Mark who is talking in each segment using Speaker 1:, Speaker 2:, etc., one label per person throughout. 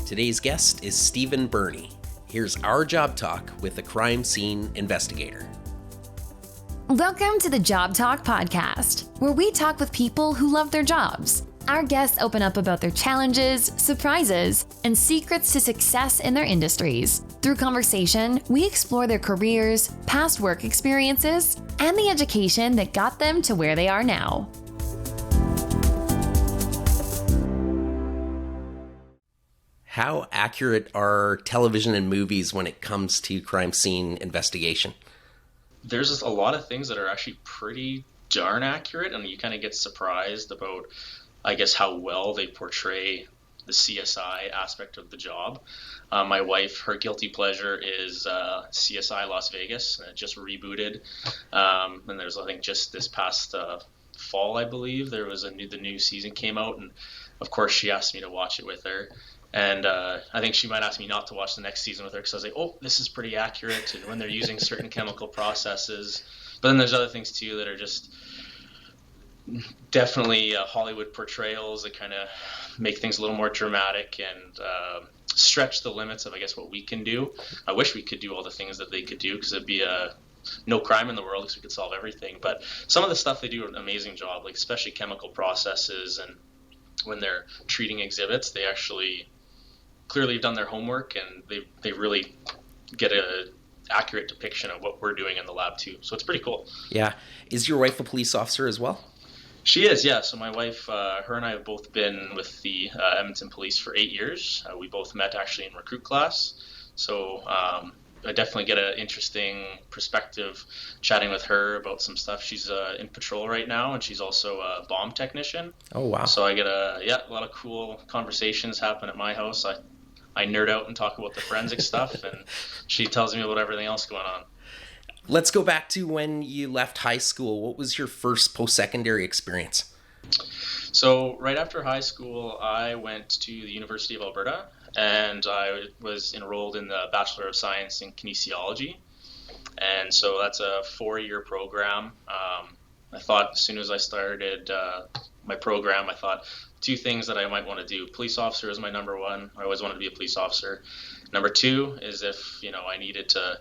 Speaker 1: Today's guest is Stephen Berney. Here's our job talk with a crime scene investigator.
Speaker 2: Welcome to the Job Talk podcast, where we talk with people who love their jobs. Our guests open up about their challenges, surprises, and secrets to success in their industries. Through conversation, we explore their careers, past work experiences, and the education that got them to where they are now.
Speaker 1: How accurate are television and movies when it comes to crime scene investigation?
Speaker 3: There's just a lot of things that are actually pretty darn accurate, and you kind of get surprised about, I guess, how well they portray the CSI aspect of the job. My wife, her guilty pleasure is CSI Las Vegas, and it just rebooted. And there's, I think, just this past fall, I believe, there was the new season came out, and of course she asked me to watch it with her. And I think she might ask me not to watch the next season with her because I was like, oh, this is pretty accurate, and when they're using certain chemical processes. But then there's other things too that are just definitely Hollywood portrayals that kind of make things a little more dramatic and stretch the limits of, I guess, what we can do. I wish we could do all the things that they could do, because it'd be no crime in the world because we could solve everything. But some of the stuff they do an amazing job, like especially chemical processes, and when they're treating exhibits, they actually clearly have done their homework, and they really get a accurate depiction of what we're doing in the lab too. So it's pretty cool.
Speaker 1: Yeah. Is your wife a police officer as well?
Speaker 3: She is, yeah. So my wife, her and I have both been with the Edmonton Police for 8 years. We both met actually in recruit class. So I definitely get an interesting perspective chatting with her about some stuff. She's in patrol right now, and she's also a bomb technician.
Speaker 1: Oh, wow.
Speaker 3: So I get a lot of cool conversations happen at my house. I nerd out and talk about the forensic stuff, and she tells me about everything else going on.
Speaker 1: Let's go back to when you left high school. What was your first post-secondary experience?
Speaker 3: So right after high school, I went to the University of Alberta, and I was enrolled in the Bachelor of Science in Kinesiology. And so that's a 4-year program. I thought as soon as I started my program, I thought two things that I might want to do. Police officer is my number one. I always wanted to be a police officer. Number two is if, I needed to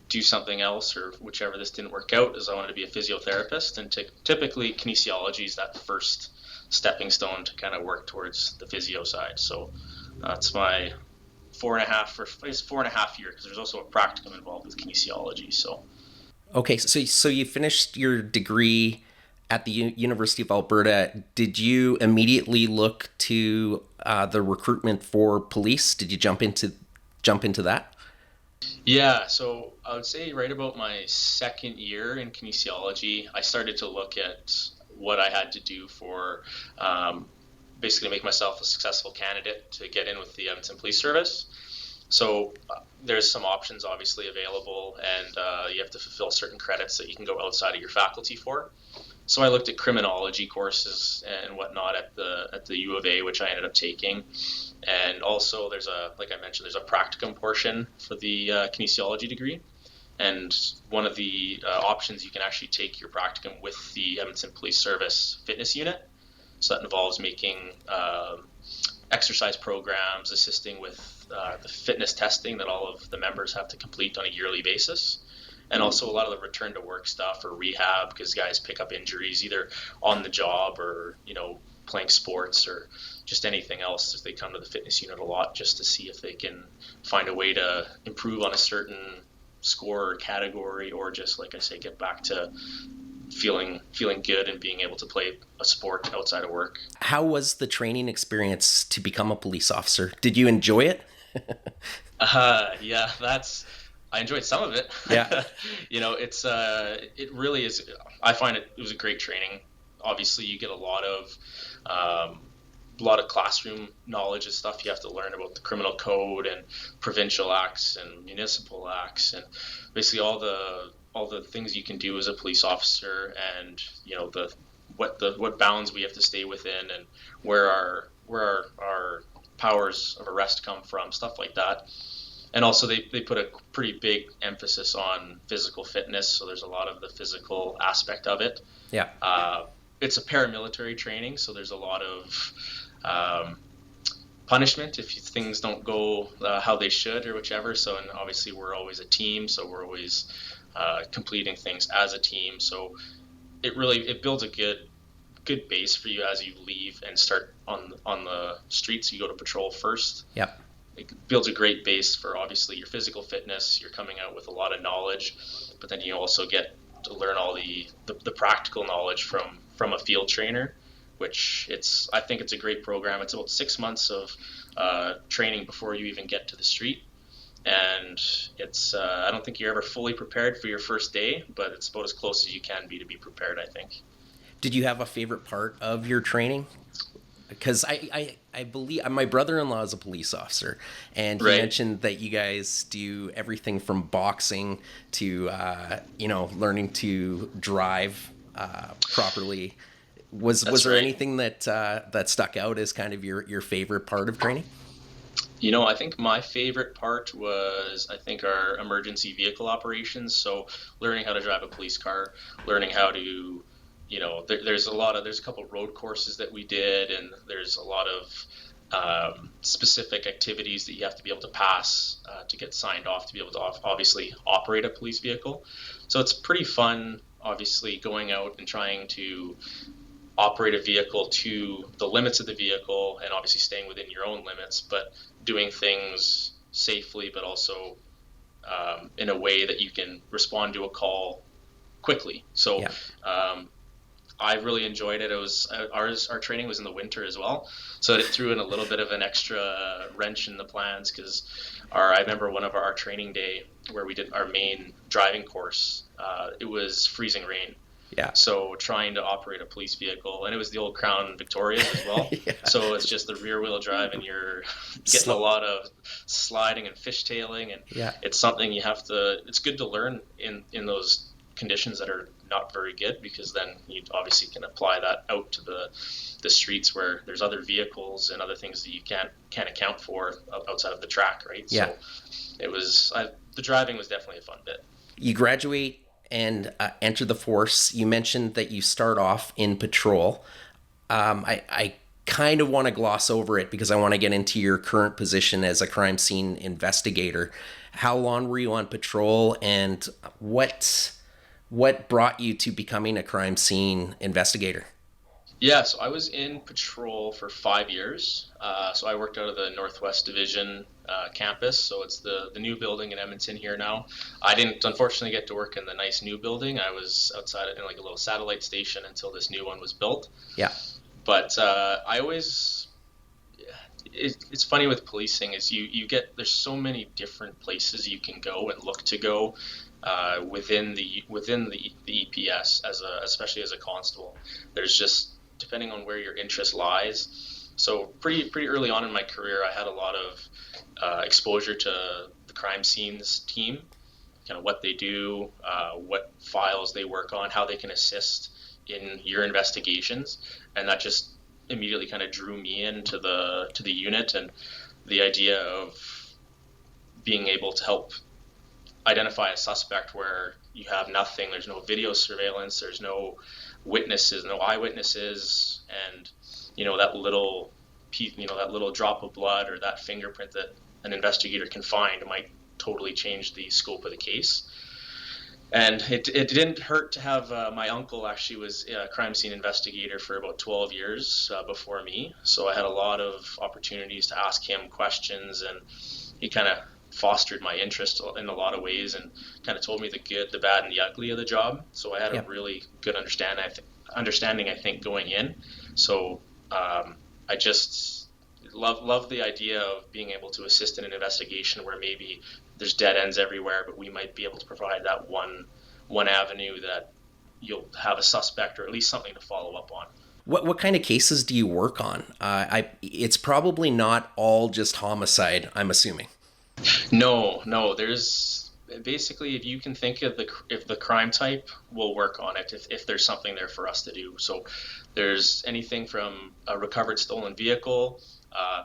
Speaker 3: do something else, or whichever this didn't work out, is I wanted to be a physiotherapist. And typically kinesiology is that first stepping stone to kind of work towards the physio side. So that's my 4.5 year, because there's also a practicum involved with kinesiology. So
Speaker 1: okay, so you finished your degree at the University of Alberta. Did you immediately look to the recruitment for police? Did you jump into that?
Speaker 3: Yeah, so I would say right about my second year in kinesiology, I started to look at what I had to do for basically make myself a successful candidate to get in with the Edmonton Police Service. So there's some options obviously available, and you have to fulfill certain credits that you can go outside of your faculty for. So I looked at criminology courses and whatnot at the U of A, which I ended up taking. And also like I mentioned, there's a practicum portion for the kinesiology degree. And one of the options, you can actually take your practicum with the Edmonton Police Service fitness unit. So that involves making exercise programs, assisting with the fitness testing that all of the members have to complete on a yearly basis. And also a lot of the return to work stuff or rehab, because guys pick up injuries either on the job or, playing sports or just anything else. If they come to the fitness unit a lot just to see if they can find a way to improve on a certain score or category, or just, like I say, get back to feeling good and being able to play a sport outside of work.
Speaker 1: How was the training experience to become a police officer? Did you enjoy it?
Speaker 3: Yeah, I enjoyed some of it.
Speaker 1: Yeah.
Speaker 3: It really is. I find it was a great training. Obviously, you get a lot of classroom knowledge and stuff. You have to learn about the criminal code and provincial acts and municipal acts, and basically all the things you can do as a police officer, and what bounds we have to stay within, and where our powers of arrest come from, stuff like that. And also they put a pretty big emphasis on physical fitness, so there's a lot of the physical aspect of it.
Speaker 1: Yeah.
Speaker 3: It's a paramilitary training, so there's a lot of punishment if things don't go how they should or whichever. So, and obviously we're always a team, so we're always completing things as a team. So it builds a good base for you as you leave and start on the streets. You go to patrol first.
Speaker 1: Yep.
Speaker 3: It builds a great base for obviously your physical fitness. You're coming out with a lot of knowledge, but then you also get to learn all the practical knowledge from a field trainer, which I think it's a great program. It's about 6 months of training before you even get to the street. And it's I don't think you're ever fully prepared for your first day, but it's about as close as you can be to be prepared, I think.
Speaker 1: Did you have a favorite part of your training? Because I believe my brother-in-law is a police officer, and he
Speaker 3: Right.
Speaker 1: mentioned that you guys do everything from boxing to learning to drive properly. Was there
Speaker 3: right.
Speaker 1: anything that stuck out as kind of your favorite part of training?
Speaker 3: I think my favorite part was, I think, our emergency vehicle operations. So learning how to drive a police car, learning how to, there's a couple road courses that we did, and there's a lot of specific activities that you have to be able to pass to get signed off to be able to obviously operate a police vehicle. So it's pretty fun, obviously, going out and trying to operate a vehicle to the limits of the vehicle and obviously staying within your own limits, but doing things safely, but also in a way that you can respond to a call quickly. So I really enjoyed it. It was our training was in the winter as well, so it threw in a little bit of an extra wrench in the plans, because I remember one of our training day where we did our main driving course, it was freezing rain.
Speaker 1: Yeah.
Speaker 3: So trying to operate a police vehicle, and it was the old Crown Victoria as well.
Speaker 1: Yeah.
Speaker 3: So it's just the rear wheel drive, and you're getting a lot of sliding and fishtailing, and it's something it's good to learn in those conditions that are not very good, because then you obviously can apply that out to the streets where there's other vehicles and other things that you can't account for outside of the track, right?
Speaker 1: Yeah.
Speaker 3: So the driving was definitely a fun bit.
Speaker 1: You graduate and enter the force. You mentioned that you start off in patrol. I kind of want to gloss over it because I want to get into your current position as a crime scene investigator. How long were you on patrol, and what brought you to becoming a crime scene investigator?
Speaker 3: Yeah, so I was in patrol for 5 years. So I worked out of the Northwest Division campus. So it's the new building in Edmonton here now. I didn't unfortunately get to work in the nice new building. I was outside in like a little satellite station until this new one was built.
Speaker 1: Yeah.
Speaker 3: But it's funny with policing is there's so many different places you can go and look to go within the EPS especially as a constable. There's just, depending on where your interest lies. So pretty early on in my career, I had a lot of exposure to the crime scenes team, kind of what they do, what files they work on, how they can assist in your investigations, and that just immediately kind of drew me into the unit, and the idea of being able to help identify a suspect where you have nothing, there's no video surveillance, there's no witnesses, no eyewitnesses, and that little piece, that little drop of blood or that fingerprint that an investigator can find might totally change the scope of the case. And it didn't hurt to have my uncle actually was a crime scene investigator for about 12 years before me, so I had a lot of opportunities to ask him questions, and he kind of fostered my interest in a lot of ways and kind of told me the good, the bad, and the ugly of the job. So I had a really good understanding, I think, going in. So I just love the idea of being able to assist in an investigation where maybe there's dead ends everywhere, but we might be able to provide that one avenue that you'll have a suspect or at least something to follow up on.
Speaker 1: What kind of cases do you work on? It's probably not all just homicide, I'm assuming.
Speaker 3: No. There's basically, if you can think of the crime type, we'll work on it if there's something there for us to do. So there's anything from a recovered stolen vehicle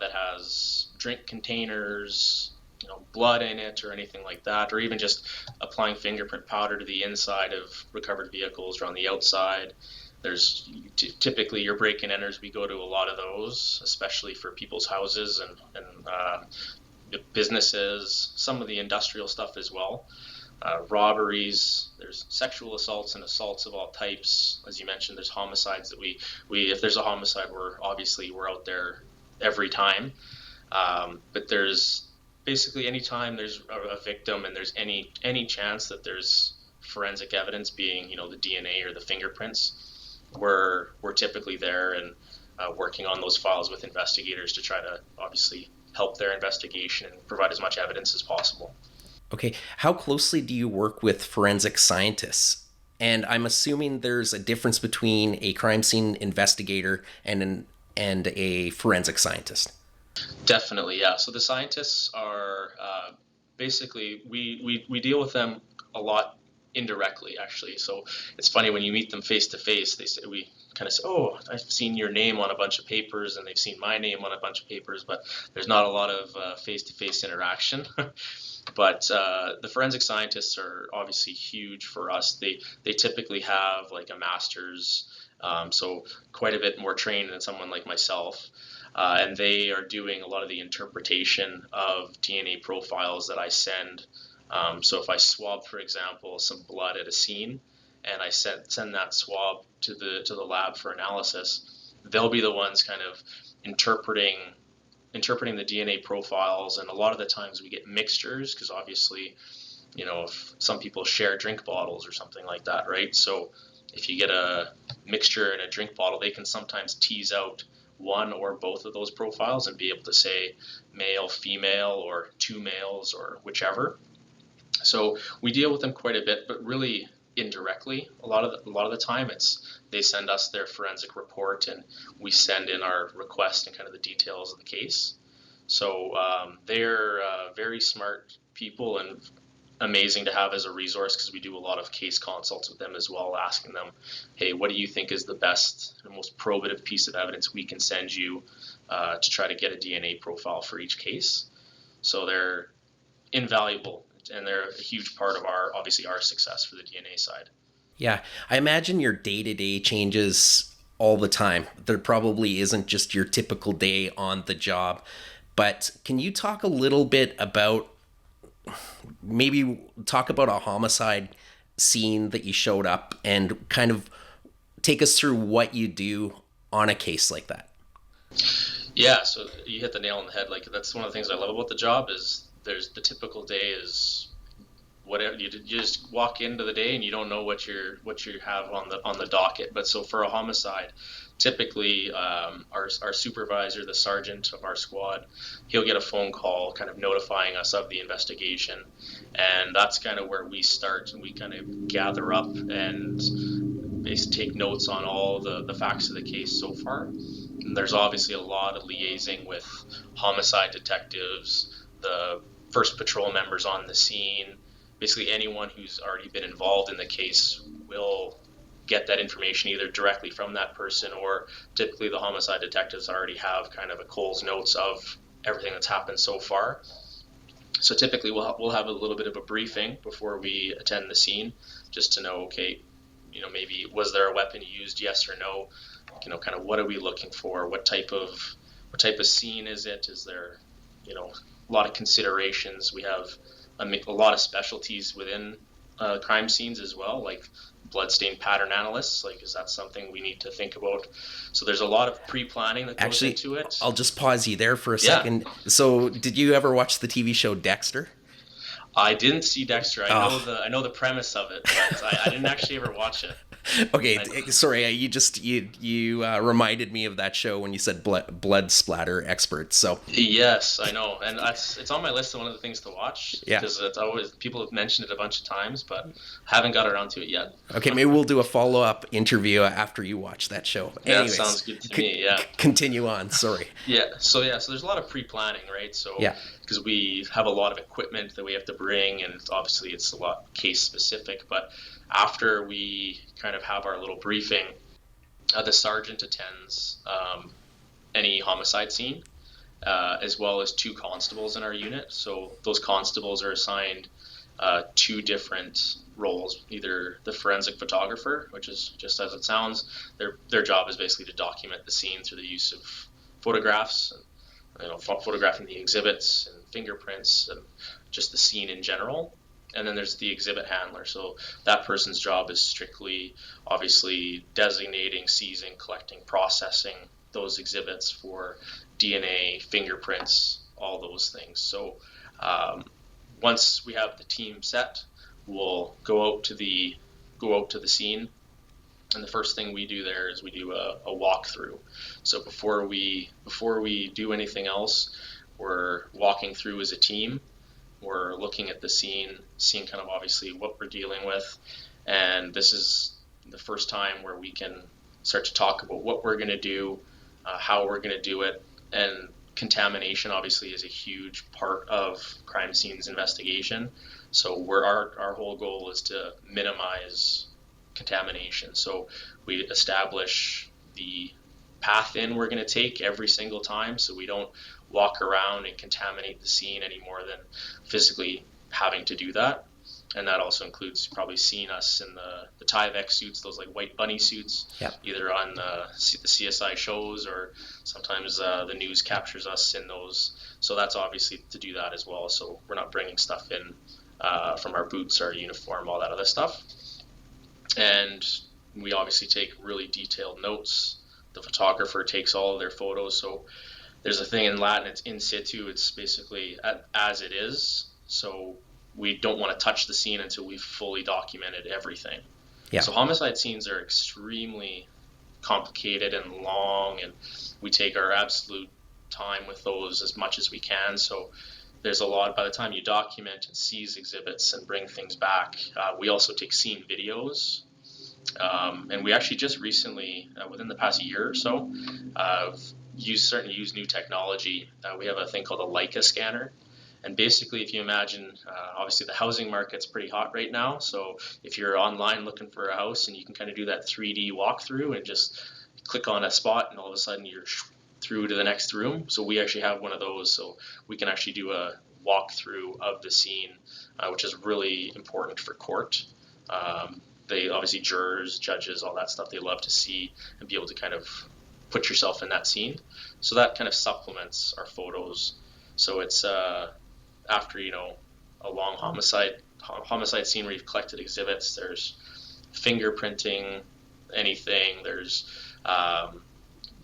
Speaker 3: that has drink containers, blood in it or anything like that, or even just applying fingerprint powder to the inside of recovered vehicles or on the outside. typically your break-in enters. We go to a lot of those, especially for people's houses and businesses, some of the industrial stuff as well. Robberies, there's sexual assaults and assaults of all types. As you mentioned, there's homicides that we if there's a homicide, we're out there every time. But there's basically anytime there's a victim and there's any chance that there's forensic evidence, being, the DNA or the fingerprints, we're typically there and working on those files with investigators to try to obviously help their investigation and provide as much evidence as possible.
Speaker 1: Okay, how closely do you work with forensic scientists? And I'm assuming there's a difference between a crime scene investigator and a forensic scientist.
Speaker 3: Definitely, yeah. So the scientists are basically we deal with them a lot indirectly, actually. So it's funny when you meet them face to face. We kind of say, "Oh, I've seen your name on a bunch of papers," and they've seen my name on a bunch of papers, but there's not a lot of face-to-face interaction. But the forensic scientists are obviously huge for us. They typically have like a master's, so quite a bit more trained than someone like myself. And they are doing a lot of the interpretation of DNA profiles that I send. So if I swab, for example, some blood at a scene, and I send that swab to the lab for analysis, they'll be the ones kind of interpreting the DNA profiles. And a lot of the times we get mixtures, because obviously, if some people share drink bottles or something like that, right? So if you get a mixture in a drink bottle, they can sometimes tease out one or both of those profiles and be able to say male, female, or two males, or whichever. So we deal with them quite a bit, but really indirectly. A lot of the time, they send us their forensic report, and we send in our request and kind of the details of the case. So they're very smart people and amazing to have as a resource, because we do a lot of case consults with them as well, asking them, hey, what do you think is the best and most probative piece of evidence we can send you to try to get a DNA profile for each case? So they're invaluable, and they're a huge part of our success for the DNA side.
Speaker 1: Yeah, I imagine your day-to-day changes all the time. There probably isn't just your typical day on the job, but can you talk a little bit about, maybe talk about a homicide scene that you showed up, and kind of take us through what you do on a case like that?
Speaker 3: Yeah, so you hit the nail on the head. Like, that's one of the things I love about the job is there's the typical day is whatever you just walk into the day and you don't know what you have on the docket. But so for a homicide, typically our supervisor, the sergeant of our squad, he'll get a phone call kind of notifying us of the investigation, and that's kind of where we start, and we kind of gather up and basically take notes on all the facts of the case so far. And there's obviously a lot of liaising with homicide detectives, the first patrol members on the scene. Basically anyone who's already been involved in the case will get that information either directly from that person, or typically the homicide detectives already have kind of a Cole's notes of everything that's happened so far. So typically we'll have a little bit of a briefing before we attend the scene, just to know, okay, maybe was there a weapon used, yes or no? Kind of what are we looking for? What type of scene is it? Is there, a lot of considerations. We have a lot of specialties within crime scenes as well, like bloodstain pattern analysts. Like, is that something we need to think about? So there's a lot of pre-planning that goes into it.
Speaker 1: I'll just pause you there for a second. So did you ever watch the TV show Dexter?
Speaker 3: I didn't see Dexter. I know the premise of it, but I didn't actually ever watch it.
Speaker 1: Okay, sorry. You reminded me of that show when you said blood splatter experts. So
Speaker 3: yes, I know, and it's on my list of one of the things to watch.
Speaker 1: Yeah,
Speaker 3: because it's always, people have mentioned it a bunch of times, but haven't got around to it yet.
Speaker 1: Okay, maybe we'll do a follow-up interview after you watch that show.
Speaker 3: Yeah, anyways, that sounds good to me. Yeah,
Speaker 1: continue on. Sorry.
Speaker 3: So there's a lot of pre-planning, right? So
Speaker 1: yeah,
Speaker 3: because we have a lot of equipment that we have to bring, and obviously it's a lot case specific, but after we kind of have our little briefing, the sergeant attends any homicide scene, as well as two constables in our unit. So those constables are assigned two different roles. Either the forensic photographer, which is just as it sounds, their job is basically to document the scene through the use of photographs, and, photographing the exhibits and fingerprints and just the scene in general. And then there's the exhibit handler. So that person's job is strictly, obviously, designating, seizing, collecting, processing those exhibits for DNA, fingerprints, all those things. So once we have the team set, we'll go out to the scene, and the first thing we do there is we do a walkthrough. So before we do anything else, we're walking through as a team. We're looking at the scene, seeing kind of obviously what we're dealing with, and this is the first time where we can start to talk about what we're going to do, how we're going to do it, and contamination obviously is a huge part of crime scenes investigation. So our whole goal is to minimize contamination. So we establish the path in we're going to take every single time, so we don't walk around and contaminate the scene any more than physically having to do that. And that also includes probably seeing us in the Tyvek suits, those like white bunny suits,
Speaker 1: yep,
Speaker 3: either on the CSI shows, or sometimes the news captures us in those. So that's obviously to do that as well. So we're not bringing stuff in from our boots, our uniform, all that other stuff. And we obviously take really detailed notes. The photographer takes all of their photos. So there's a thing in Latin, it's in situ. It's basically as it is. So we don't want to touch the scene until we've fully documented everything.
Speaker 1: Yeah.
Speaker 3: So homicide scenes are extremely complicated and long, and we take our absolute time with those as much as we can. So there's a lot. By the time you document and seize exhibits and bring things back, we also take scene videos. And we actually just recently, within the past year or so, certainly use new technology. We have a thing called a Leica scanner. And basically, if you imagine, obviously the housing market's pretty hot right now. So if you're online looking for a house, and you can kind of do that 3D walkthrough and just click on a spot, and all of a sudden you're through to the next room. So we actually have one of those. So we can actually do a walkthrough of the scene, which is really important for court. They obviously, jurors, judges, all that stuff, they love to see and be able to kind of put yourself in that scene. So that kind of supplements our photos. So it's after, a long homicide scene where you've collected exhibits, there's fingerprinting, anything, there's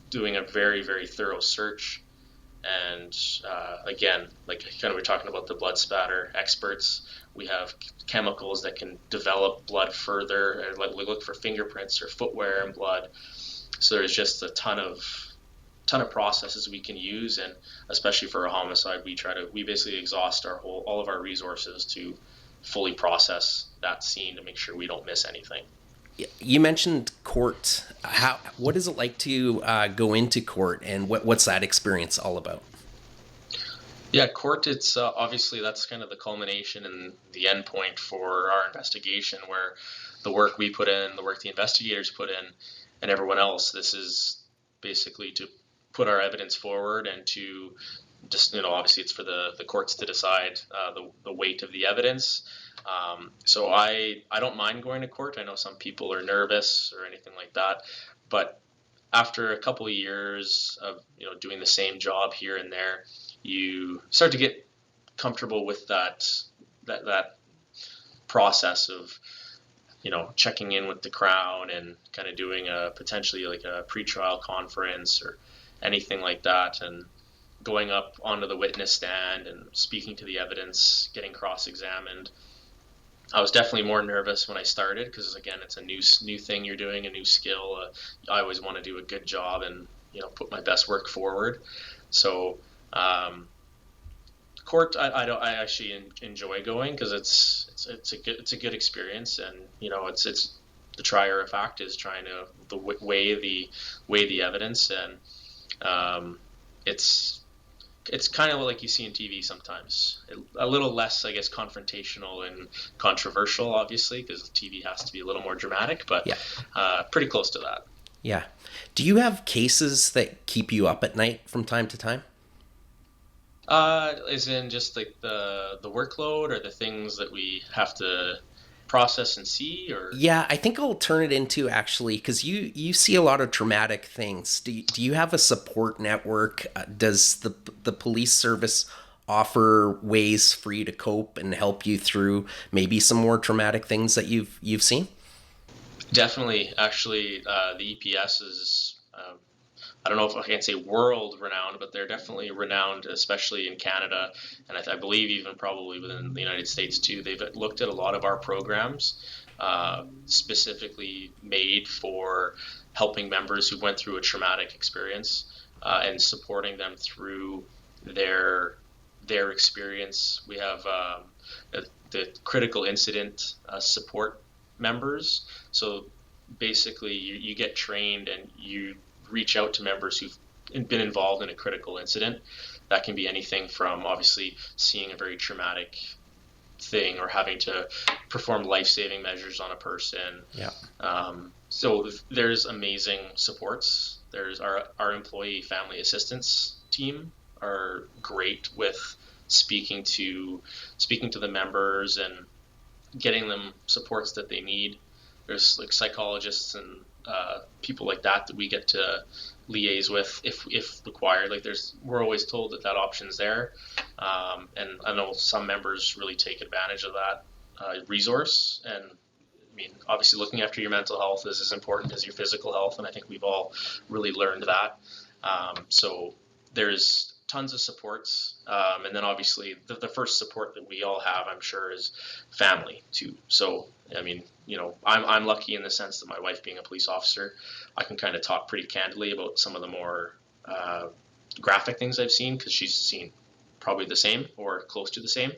Speaker 3: doing a very, very thorough search. And again, like kind of we're talking about the blood spatter experts, we have chemicals that can develop blood further, and we look for fingerprints or footwear and blood. So there's just a ton of processes we can use, and especially for a homicide, we basically exhaust all of our resources to fully process that scene to make sure we don't miss anything.
Speaker 1: You mentioned court. What is it like to go into court, and what's that experience all about?
Speaker 3: Yeah, court, it's obviously that's kind of the culmination and the end point for our investigation, where the work we put in, the work the investigators put in, and everyone else, this is basically to put our evidence forward and to just, obviously it's for the courts to decide the weight of the evidence. So I don't mind going to court. I know some people are nervous or anything like that, but after a couple of years of doing the same job here and there, you start to get comfortable with that process of checking in with the Crown and kind of doing potentially like a pretrial conference or anything like that, and going up onto the witness stand and speaking to the evidence, getting cross-examined. I was definitely more nervous when I started because, again, it's a new thing you're doing, a new skill. I always want to do a good job and put my best work forward. So court, I actually enjoy going because it's a good experience, and it's the trier of fact is trying to weigh the evidence, and it's kind of like you see in TV sometimes. A little less, I guess, confrontational and controversial, obviously, because TV has to be a little more dramatic, but yeah. Pretty close to that.
Speaker 1: Yeah. Do you have cases that keep you up at night from time to time?
Speaker 3: Is in just like the workload or the things that we have to process and see, or
Speaker 1: Yeah, I think I'll turn it into actually because you see a lot of traumatic things. Do you have a support network? Does the police service offer ways for you to cope and help you through maybe some more traumatic things that you've seen?
Speaker 3: definitely actually the EPS is. I don't know if I can say world renowned, but they're definitely renowned, especially in Canada, and I believe even probably within the United States too. They've looked at a lot of our programs, specifically made for helping members who went through a traumatic experience and supporting them through their their experience. We have the critical incident support members. So basically, you get trained and you reach out to members who've been involved in a critical incident. That can be anything from obviously seeing a very traumatic thing or having to perform life-saving measures on a person.
Speaker 1: Yeah.
Speaker 3: So there's amazing supports. There's our employee family assistance team are great with speaking to the members and getting them supports that they need. There's like psychologists and people like that we get to liaise with if required. Like we're always told that option's there, and I know some members really take advantage of that resource. And I mean, obviously, looking after your mental health is as important as your physical health, and I think we've all really learned that. So there's tons of supports, and then obviously the first support that we all have, I'm sure, is family too. So I mean, I'm lucky in the sense that my wife being a police officer, I can kind of talk pretty candidly about some of the more graphic things I've seen because she's seen probably the same or close to the same.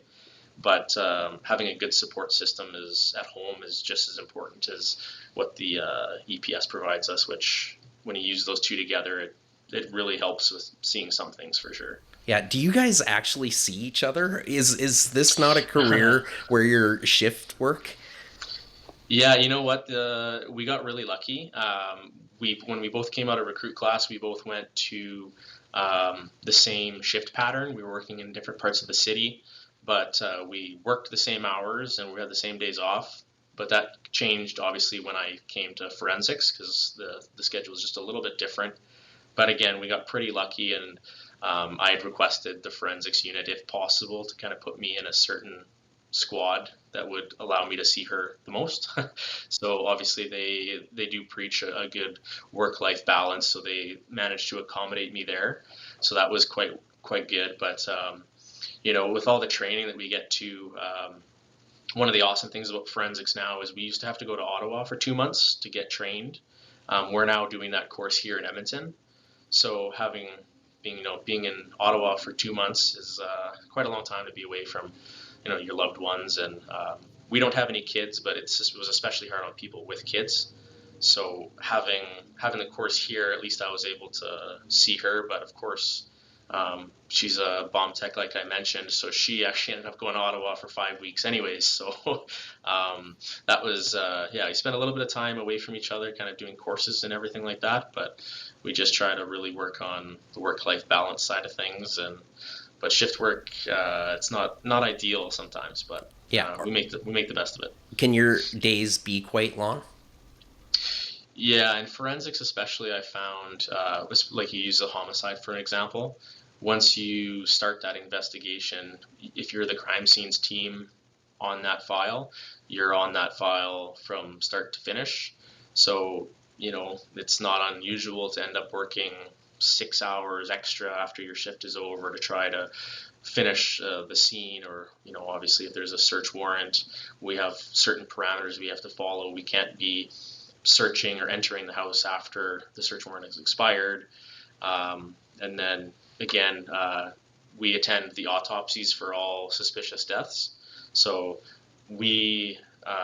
Speaker 3: But having a good support system is at home is just as important as what the EPS provides us, which when you use those two together, it really helps with seeing some things for sure.
Speaker 1: Yeah. Do you guys actually see each other? Is this not a career where you're shift work?
Speaker 3: Yeah, you know what? We got really lucky. When we both came out of recruit class, we both went to the same shift pattern. We were working in different parts of the city, but we worked the same hours and we had the same days off. But that changed obviously when I came to forensics because the schedule was just a little bit different. But again, we got pretty lucky, and I had requested the forensics unit, if possible, to kind of put me in a certain squad that would allow me to see her the most. So obviously they do preach a good work-life balance, so they managed to accommodate me there. So that was quite good. But with all the training that we get to, one of the awesome things about forensics now is we used to have to go to Ottawa for 2 months to get trained. We're now doing that course here in Edmonton. So being in Ottawa for 2 months is quite a long time to be away from your loved ones. And we don't have any kids, but it was especially hard on people with kids. So having the course here, at least I was able to see her. But of course, she's a bomb tech, like I mentioned. So she actually ended up going to Ottawa for 5 weeks anyways. So that was, we spent a little bit of time away from each other, kind of doing courses and everything like that. But we just try to really work on the work-life balance side of things. But shift work, it's not ideal sometimes, but
Speaker 1: Yeah.
Speaker 3: we make the best of it.
Speaker 1: Can your days be quite long?
Speaker 3: Yeah, in forensics especially, I found, like you use a homicide for an example, once you start that investigation, if you're the crime scenes team on that file, you're on that file from start to finish. So, it's not unusual to end up working 6 hours extra after your shift is over to try to finish the scene, or obviously if there's a search warrant, we have certain parameters we have to follow. We can't be searching or entering the house after the search warrant has expired. And then again, we attend the autopsies for all suspicious deaths. So we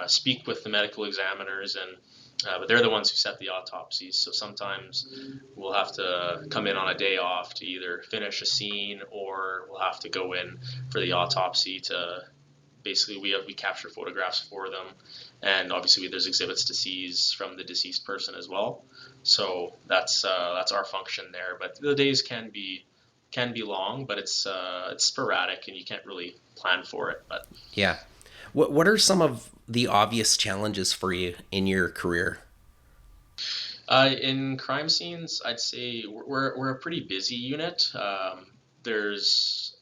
Speaker 3: speak with the medical examiners, but they're the ones who set the autopsies. So sometimes we'll have to come in on a day off to either finish a scene, or we'll have to go in for the autopsy to basically we capture photographs for them. And obviously there's exhibits to seize from the deceased person as well. So that's our function there. But the days can be can be long, but it's sporadic and you can't really plan for it. But
Speaker 1: Yeah. What are some of the obvious challenges for you in your career?
Speaker 3: in crime scenes, I'd say we're a pretty busy unit. There's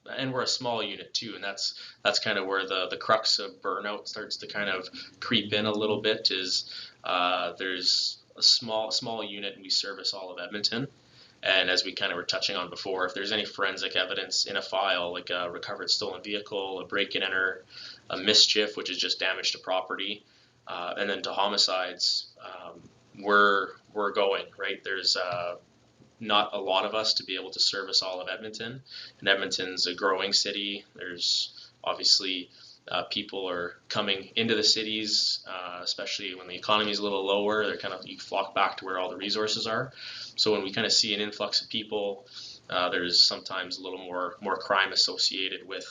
Speaker 3: and we're a small unit too, and that's kind of where the crux of burnout starts to kind of creep in a little bit. Is there's a small unit, and we service all of Edmonton. And as we kind of were touching on before, if there's any forensic evidence in a file, like a recovered stolen vehicle, a break and enter, a mischief, which is just damage to property, and then to homicides, we're going right. There's not a lot of us to be able to service all of Edmonton, and Edmonton's a growing city. There's obviously people are coming into the cities, especially when the economy is a little lower. They're kind of you flock back to where all the resources are. So when we kind of see an influx of people, there's sometimes a little more crime associated with.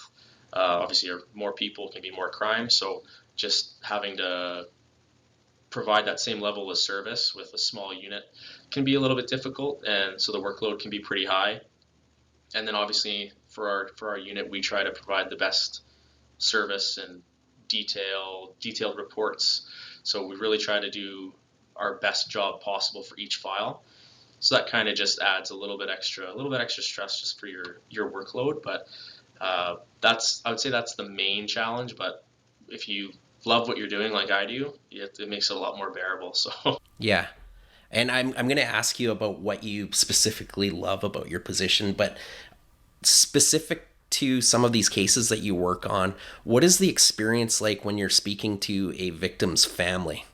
Speaker 3: Obviously, more people can be more crime. So just having to provide that same level of service with a small unit can be a little bit difficult, and so the workload can be pretty high. And then obviously for our unit, we try to provide the best service and detailed reports. So we really try to do our best job possible for each file. So that kind of just adds a little bit extra stress just for your workload. But I would say that's the main challenge. But if you love what you're doing like I do, it makes it a lot more bearable. So
Speaker 1: Yeah. And I'm going to ask you about what you specifically love about your position, but specific to some of these cases that you work on, what is the experience like when you're speaking to a victim's family?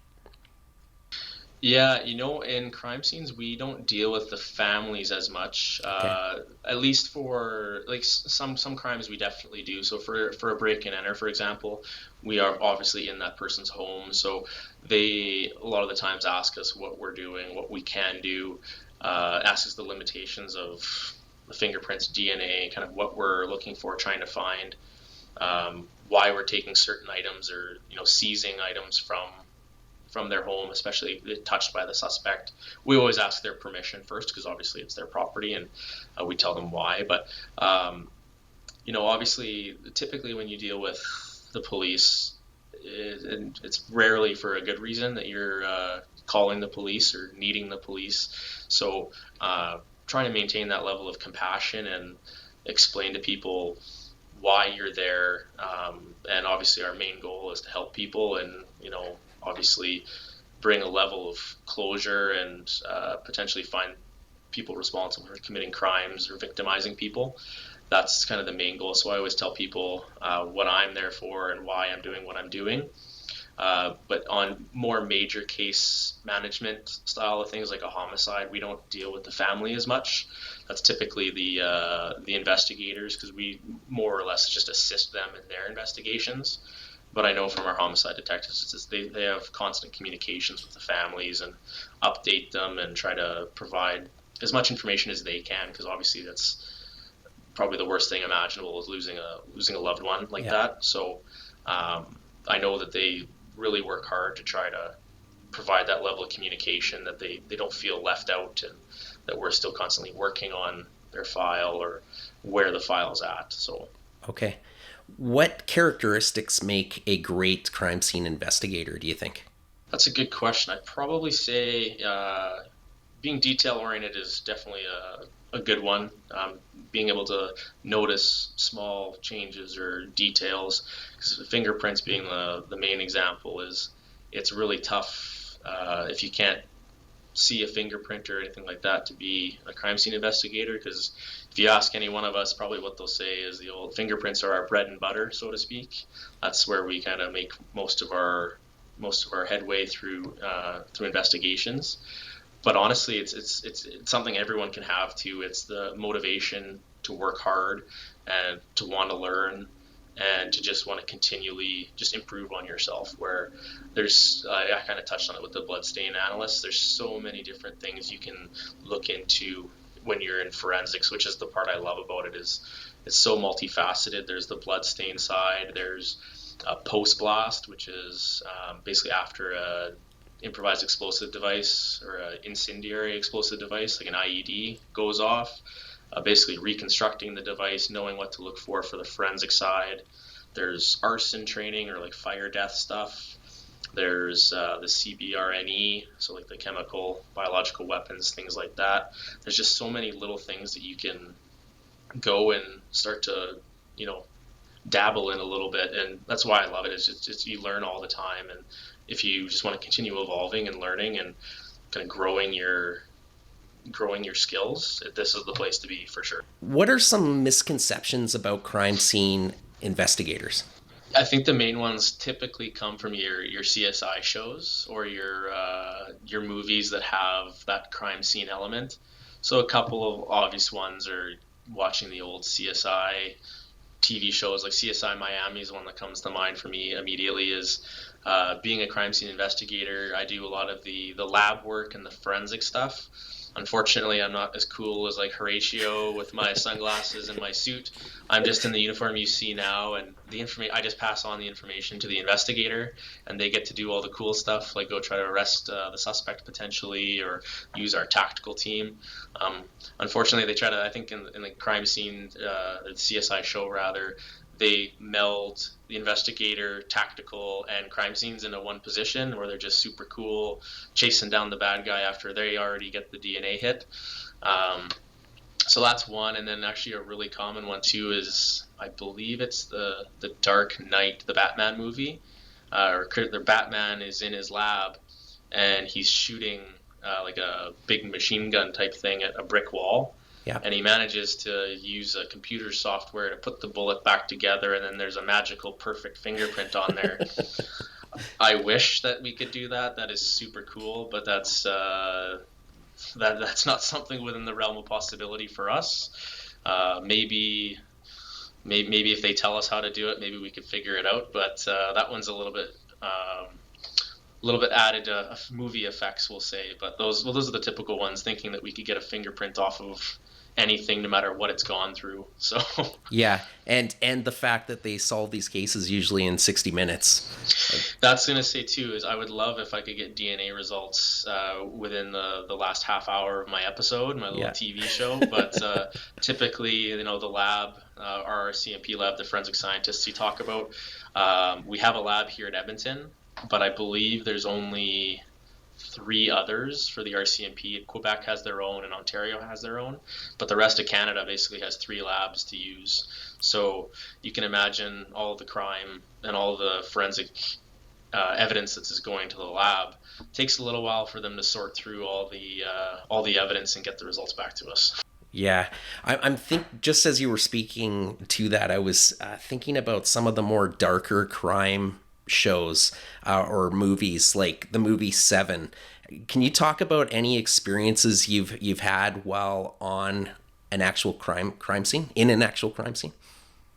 Speaker 3: yeah, in crime scenes, we don't deal with the families as much.
Speaker 1: Okay.
Speaker 3: At least for like some crimes, we definitely do. So for a break and enter, for example, we are obviously in that person's home. So they a lot of the times ask us what we're doing, what we can do, ask us the limitations of the fingerprints, DNA, kind of what we're looking for, trying to find, why we're taking certain items or seizing items from their home, especially touched by the suspect. We always ask their permission first because obviously it's their property, and we tell them why. But obviously, typically when you deal with the police, it's rarely for a good reason that you're calling the police or needing the police. So trying to maintain that level of compassion and explain to people why you're there. And obviously our main goal is to help people and, obviously bring a level of closure and potentially find people responsible for committing crimes or victimizing people. That's kind of the main goal. So I always tell people what I'm there for and why I'm doing what I'm doing. But on more major case management style of things like a homicide, we don't deal with the family as much. That's typically the investigators, because we more or less just assist them in their investigations. But I know from our homicide detectives, they have constant communications with the families and update them and try to provide as much information as they can, because obviously that's probably the worst thing imaginable is losing a loved one like that. So I know that they really work hard to try to provide that level of communication, that they don't feel left out and that we're still constantly working on their file or where the file's at. So
Speaker 1: Okay. What characteristics make a great crime scene investigator, do you think?
Speaker 3: that's a good question. I'd probably say being detail oriented is definitely a good one. Being able to notice small changes or details, because fingerprints being the main example, it's really tough if you can't see a fingerprint or anything like that to be a crime scene investigator, because if you ask any one of us, probably what they'll say is the old fingerprints are our bread and butter, so to speak. That's where we kind of make most of our headway through investigations. But honestly, it's something everyone can have too. It's the motivation to work hard and to want to learn and to just want to continually just improve on yourself. Where I kind of touched on it with the bloodstain analyst. There's so many different things you can look into when you're in forensics, which is the part I love about it. Is it's so multifaceted. There's the bloodstain side. There's a post blast, which is basically after a improvised explosive device or an incendiary explosive device like an IED goes off. basically reconstructing the device, knowing what to look for the forensic side. There's arson training, or like fire death stuff. There's the CBRNE, so like the chemical, biological weapons, things like that. There's just so many little things that you can go and start to, dabble in a little bit, and that's why I love it. It's just you learn all the time, and if you just want to continue evolving and learning and kind of growing your skills, this is the place to be for sure.
Speaker 1: What are some misconceptions about crime scene investigators?
Speaker 3: I think the main ones typically come from your CSI shows or your movies that have that crime scene element. So a couple of obvious ones are watching the old CSI TV shows, like CSI Miami is one that comes to mind for me immediately. Is being a crime scene investigator, I do a lot of the lab work and the forensic stuff. Unfortunately, I'm not as cool as like Horatio with my sunglasses and my suit. I'm just in the uniform you see now, and I just pass on the information to the investigator, and they get to do all the cool stuff, like go try to arrest the suspect potentially, or use our tactical team. Unfortunately, they try to, I think in the crime scene, the CSI show rather, they meld the investigator, tactical, and crime scenes into one position, where they're just super cool, chasing down the bad guy after they already get the DNA hit. So that's one. And then actually a really common one too is, I believe it's the Dark Knight, the Batman movie, the Batman is in his lab and he's shooting like a big machine gun type thing at a brick wall.
Speaker 1: Yeah.
Speaker 3: And he manages to use a computer software to put the bullet back together, and then there's a magical perfect fingerprint on there. I wish that we could do that. That is super cool, but that's not something within the realm of possibility for us. Maybe if they tell us how to do it, maybe we could figure it out. But that one's a little bit added movie effects, we'll say. But those are the typical ones, thinking that we could get a fingerprint off of anything no matter what it's gone through. So
Speaker 1: yeah, and the fact that they solve these cases usually in 60 minutes.
Speaker 3: That's going to say too, is I would love if I could get DNA results within the last half hour of my episode, my little TV show. But typically, the lab, our CMP lab, the forensic scientists you talk about, we have a lab here at Edmonton, but I believe there's only 3 others for the RCMP. Quebec has their own and Ontario has their own, but the rest of Canada basically has 3 labs to use. So you can imagine all of the crime and all the forensic evidence that's just going to the lab. It takes a little while for them to sort through all the evidence and get the results back to us.
Speaker 1: Yeah, I'm just as you were speaking to that, I was thinking about some of the more darker crime shows or movies, like the movie Seven. Can you talk about any experiences you've had while on an actual crime scene, in an actual crime scene?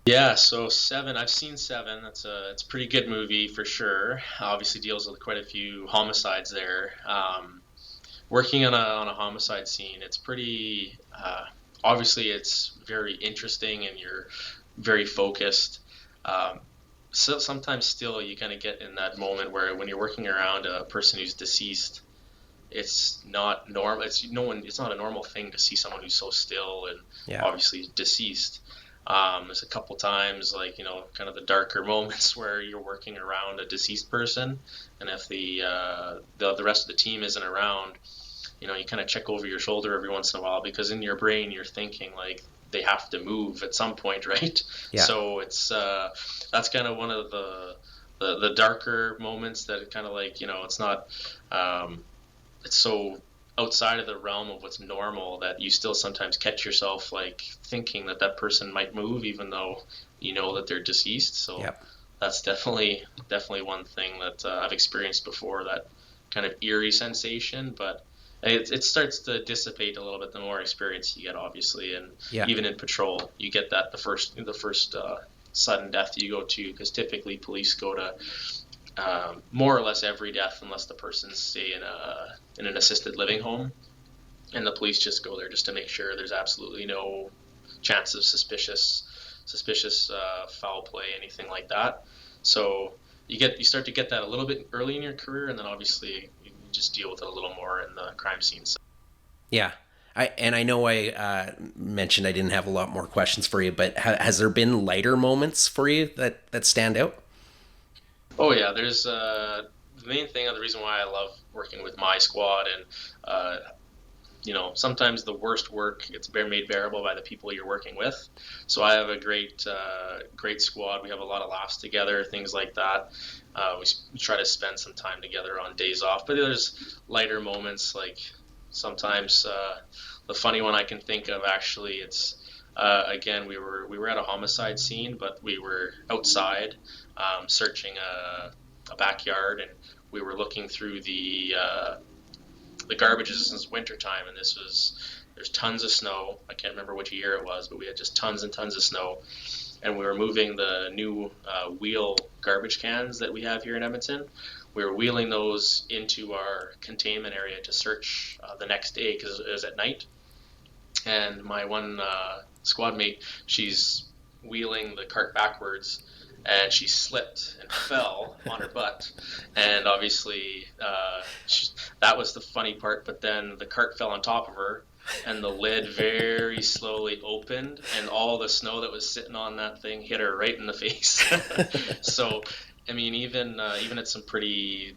Speaker 3: Yeah, so Seven, I've seen Seven. It's a pretty good movie for sure. Obviously deals with quite a few homicides there. Working on a homicide scene, it's pretty obviously it's very interesting and you're very focused. So sometimes still you kind of get in that moment where when you're working around a person who's deceased, it's not normal. It's not a normal thing to see someone who's so still and obviously deceased. There's a couple times, like, kind of the darker moments where you're working around a deceased person, and if the rest of the team isn't around, you kind of check over your shoulder every once in a while, because in your brain you're thinking like they have to move at some point, right? Yeah. So it's that's kind of one of the darker moments that kind of like, it's not it's so outside of the realm of what's normal that you still sometimes catch yourself like thinking that person might move even though that they're deceased. So that's definitely one thing that I've experienced before, that kind of eerie sensation, but it starts to dissipate a little bit the more experience you get, obviously, and even in patrol you get that the first sudden death you go to, because typically police go to more or less every death unless the person's stay in an assisted living home, and the police just go there just to make sure there's absolutely no chance of suspicious foul play, anything like that. So you start to get that a little bit early in your career, and then obviously you just deal with it a little more in the crime scenes.
Speaker 1: Yeah. I know I mentioned I didn't have a lot more questions for you, but has there been lighter moments for you that stand out?
Speaker 3: Oh yeah, there's the main thing, the reason why I love working with my squad, and sometimes the worst work gets made bearable by the people you're working with. So I have a great squad. We have a lot of laughs together, things like that. We try to spend some time together on days off, but there's lighter moments, like sometimes the funny one I can think of, actually, it's again, we were at a homicide scene, but we were outside searching a backyard, and we were looking through the garbage. Since wintertime, and there's tons of snow. I can't remember which year it was, but we had just tons and tons of snow, and we were moving the new wheel garbage cans that we have here in Edmonton. We were wheeling those into our containment area to search the next day, because it was at night. And my one squad mate, she's wheeling the cart backwards, and she slipped and fell on her butt. And obviously, that was the funny part. But then the cart fell on top of her, and the lid very slowly opened, and all the snow that was sitting on that thing hit her right in the face. So, I mean, even at some pretty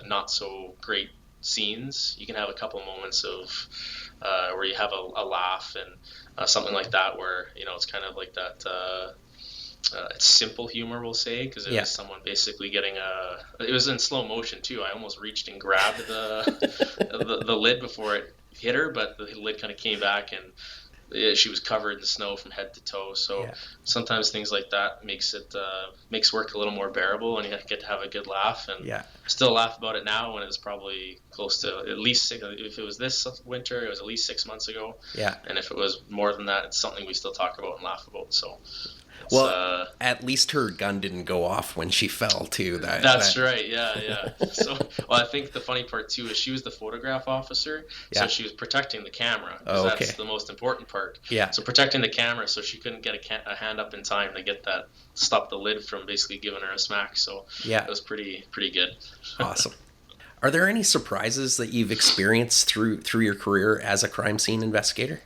Speaker 3: not so great scenes, you can have a couple moments of where you have a laugh, and something like that, where it's kind of like that. It's simple humor, we'll say, because it was someone basically getting it was in slow motion too. I almost reached and grabbed the lid before it hit her, but the lid kind of came back, and she was covered in snow from head to toe. So sometimes things like that makes work a little more bearable, and you get to have a good laugh. And still laugh about it now, when it was probably close to at least if it was this winter, it was at least 6 months ago. And if it was more than that, it's something we still talk about and laugh about. So.
Speaker 1: Well, at least her gun didn't go off when she fell, too.
Speaker 3: That's right. Yeah. So, I think the funny part too is she was the photograph officer, so she was protecting the camera. That's the most important part. So protecting the camera, so she couldn't get a hand up in time to get that, stop the lid from basically giving her a smack. So it was pretty good.
Speaker 1: Awesome. Are there any surprises that you've experienced through your career as a crime scene investigator?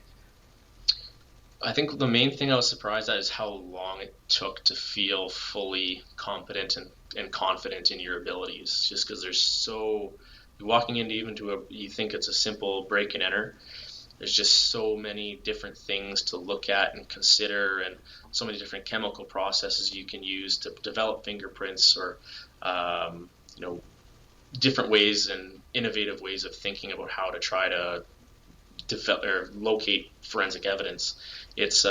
Speaker 3: I think the main thing I was surprised at is how long it took to feel fully competent and confident in your abilities. Just because you're walking into you think it's a simple break and enter. There's just so many different things to look at and consider, and so many different chemical processes you can use to develop fingerprints, or different ways and innovative ways of thinking about how to try to develop or locate forensic evidence. It's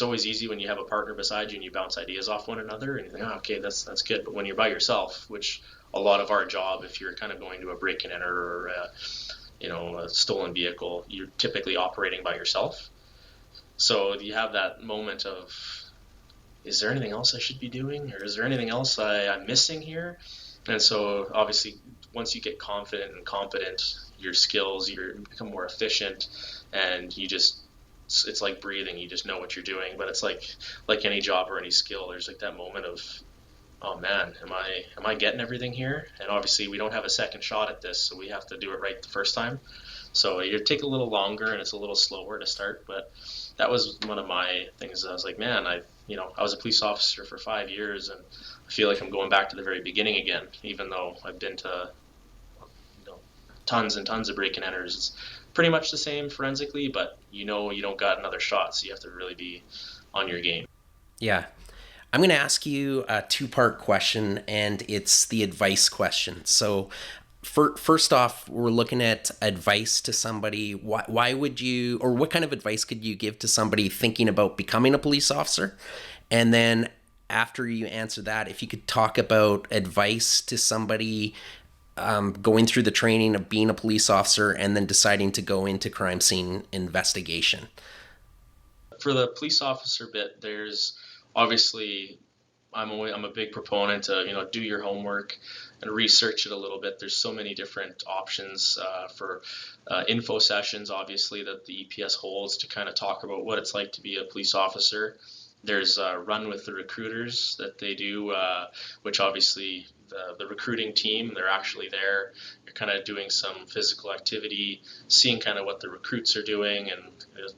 Speaker 3: always easy when you have a partner beside you and you bounce ideas off one another, and you think, okay, that's good. But when you're by yourself, which a lot of our job, if you're kind of going to a break and enter, or a stolen vehicle, you're typically operating by yourself. So you have that moment of, is there anything else I should be doing, or is there anything else I'm missing here? And so obviously, once you get confident and competent, your skills, you become more efficient, and it's like breathing. You just know what you're doing. But it's like any job or any skill, there's like that moment of, oh man, am I getting everything here? And obviously we don't have a second shot at this, so we have to do it right the first time. So it take a little longer, and it's a little slower to start. But that was one of my things. I was like, man, I was a police officer for 5 years, and I feel like I'm going back to the very beginning again, even though I've been to tons and tons of break and enters. It's pretty much the same forensically, but you don't got another shot, so you have to really be on your game.
Speaker 1: Yeah. I'm going to ask you a two-part question, and it's the advice question. So first off, we're looking at advice to somebody. Why would you, or what kind of advice could you give to somebody thinking about becoming a police officer? And then after you answer that, if you could talk about advice to somebody going through the training of being a police officer and then deciding to go into crime scene investigation.
Speaker 3: For the police officer bit, there's obviously, I'm a big proponent to do your homework and research it a little bit. There's so many different options for info sessions, obviously, that the EPS holds to kind of talk about what it's like to be a police officer. There's Run with the Recruiters that they do, which obviously the recruiting team, they're actually there. You're kind of doing some physical activity, seeing kind of what the recruits are doing and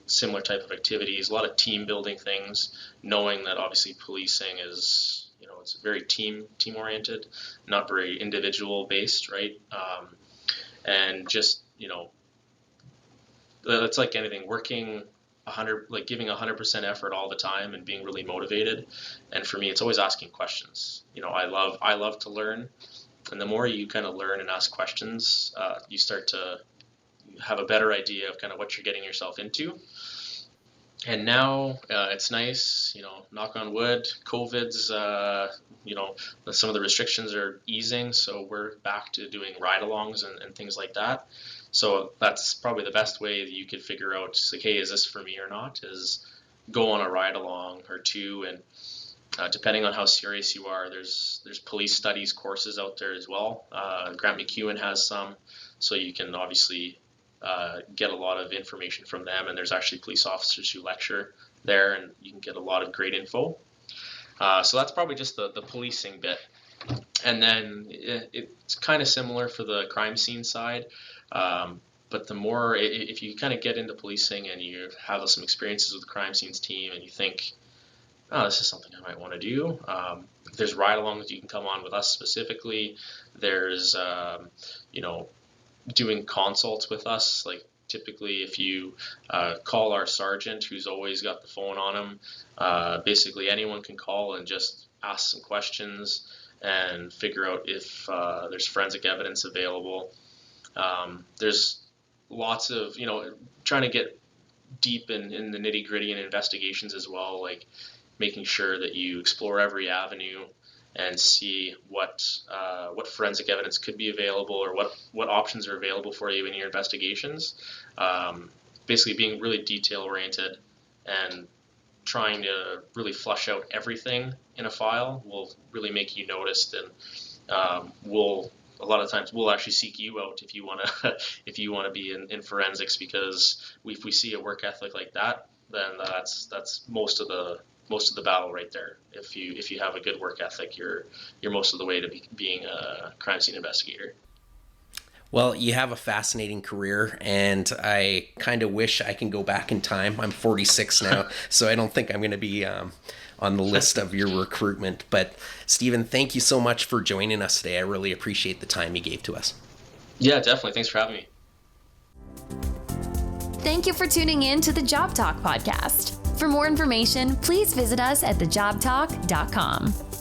Speaker 3: similar type of activities, a lot of team building things, knowing that obviously policing is, it's very team oriented, not very individual based, right? And just, it's like anything, working 100, giving 100% effort all the time and being really motivated. And for me, it's always asking questions. I love to learn, and the more you kind of learn and ask questions, you start to have a better idea of kind of what you're getting yourself into. And now it's nice, knock on wood, COVID's, some of the restrictions are easing, so we're back to doing ride-alongs and things like that. So that's probably the best way that you could figure out, hey, is this for me or not, is go on a ride-along or two. And depending on how serious you are, there's police studies courses out there as well. Grant McEwen has some, so you can obviously get a lot of information from them, and there's actually police officers who lecture there, and you can get a lot of great info. So that's probably just the policing bit. And then it's kind of similar for the crime scene side. But the more, if you kind of get into policing and you have some experiences with the crime scenes team and you think, oh, this is something I might want to do, there's ride-alongs you can come on with us specifically. There's, doing consults with us. Like typically if you call our sergeant, who's always got the phone on him, basically anyone can call and just ask some questions and figure out if there's forensic evidence available. There's lots of, trying to get deep in the nitty gritty in investigations as well, like making sure that you explore every avenue and see what forensic evidence could be available or what options are available for you in your investigations. Basically being really detail oriented and trying to really flush out everything in a file will really make you noticed, and a lot of times we'll actually seek you out if you want to be in forensics, because if we see a work ethic like that, then that's most of the battle right there. If you have a good work ethic, you're most of the way to being a crime scene investigator.
Speaker 1: Well, you have a fascinating career, and I kind of wish I can go back in time. I'm 46 now, so I don't think I'm going to be on the list of your recruitment. But Stephen, thank you so much for joining us today. I really appreciate the time you gave to us.
Speaker 3: Yeah, definitely. Thanks for having me.
Speaker 2: Thank you for tuning in to the Job Talk podcast. For more information, please visit us at thejobtalk.com.